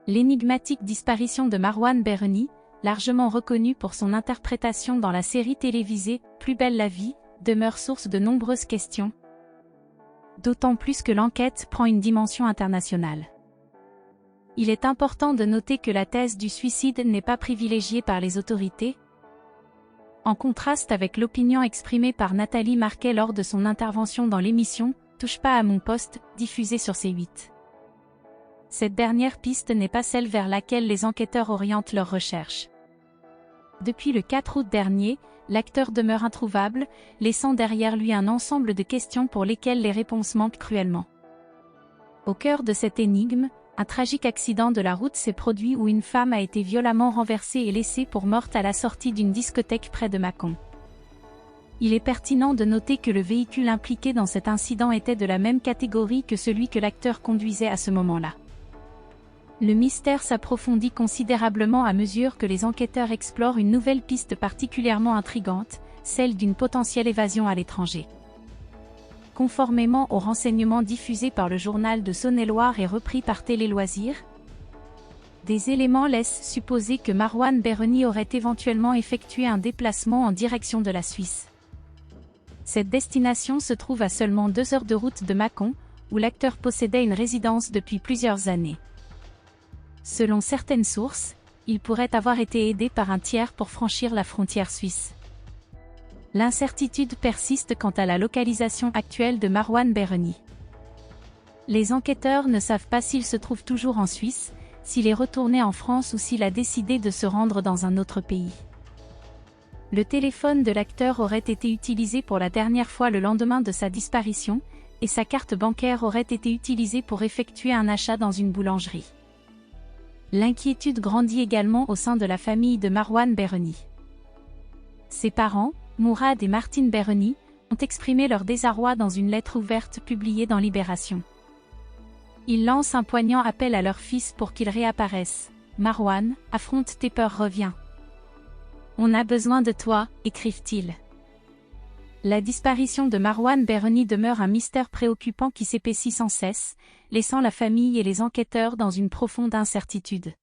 L'énigmatique disparition de Marwan Berni, largement reconnue pour son interprétation dans la série télévisée « Plus belle la vie », demeure source de nombreuses questions. D'autant plus que l'enquête prend une dimension internationale. Il est important de noter que la thèse du suicide n'est pas privilégiée par les autorités, en contraste avec l'opinion exprimée par Nathalie Marquet lors de son intervention dans l'émission « Touche pas à mon poste » diffusée sur C8. Cette dernière piste n'est pas celle vers laquelle les enquêteurs orientent leurs recherches. Depuis le 4 août dernier, l'acteur demeure introuvable, laissant derrière lui un ensemble de questions pour lesquelles les réponses manquent cruellement. Au cœur de cette énigme, un tragique accident de la route s'est produit où une femme a été violemment renversée et laissée pour morte à la sortie d'une discothèque près de Mâcon. Il est pertinent de noter que le véhicule impliqué dans cet incident était de la même catégorie que celui que l'acteur conduisait à ce moment-là. Le mystère s'approfondit considérablement à mesure que les enquêteurs explorent une nouvelle piste particulièrement intrigante, celle d'une potentielle évasion à l'étranger. Conformément aux renseignements diffusés par le journal de Saône-et-Loire et repris par Télé Loisirs, des éléments laissent supposer que Marwan Berni aurait éventuellement effectué un déplacement en direction de la Suisse. Cette destination se trouve à seulement 2 heures de route de Mâcon, où l'acteur possédait une résidence depuis plusieurs années. Selon certaines sources, il pourrait avoir été aidé par un tiers pour franchir la frontière suisse. L'incertitude persiste quant à la localisation actuelle de Marwan Berni. Les enquêteurs ne savent pas s'il se trouve toujours en Suisse, s'il est retourné en France ou s'il a décidé de se rendre dans un autre pays. Le téléphone de l'acteur aurait été utilisé pour la dernière fois le lendemain de sa disparition, et sa carte bancaire aurait été utilisée pour effectuer un achat dans une boulangerie. L'inquiétude grandit également au sein de la famille de Marwan Berni. Ses parents, Mourad et Martine Berni, ont exprimé leur désarroi dans une lettre ouverte publiée dans Libération. Ils lancent un poignant appel à leur fils pour qu'il réapparaisse. « Marwan, affronte tes peurs, reviens. On a besoin de toi », écrivent-ils. La disparition de Marwan Berni demeure un mystère préoccupant qui s'épaissit sans cesse, laissant la famille et les enquêteurs dans une profonde incertitude.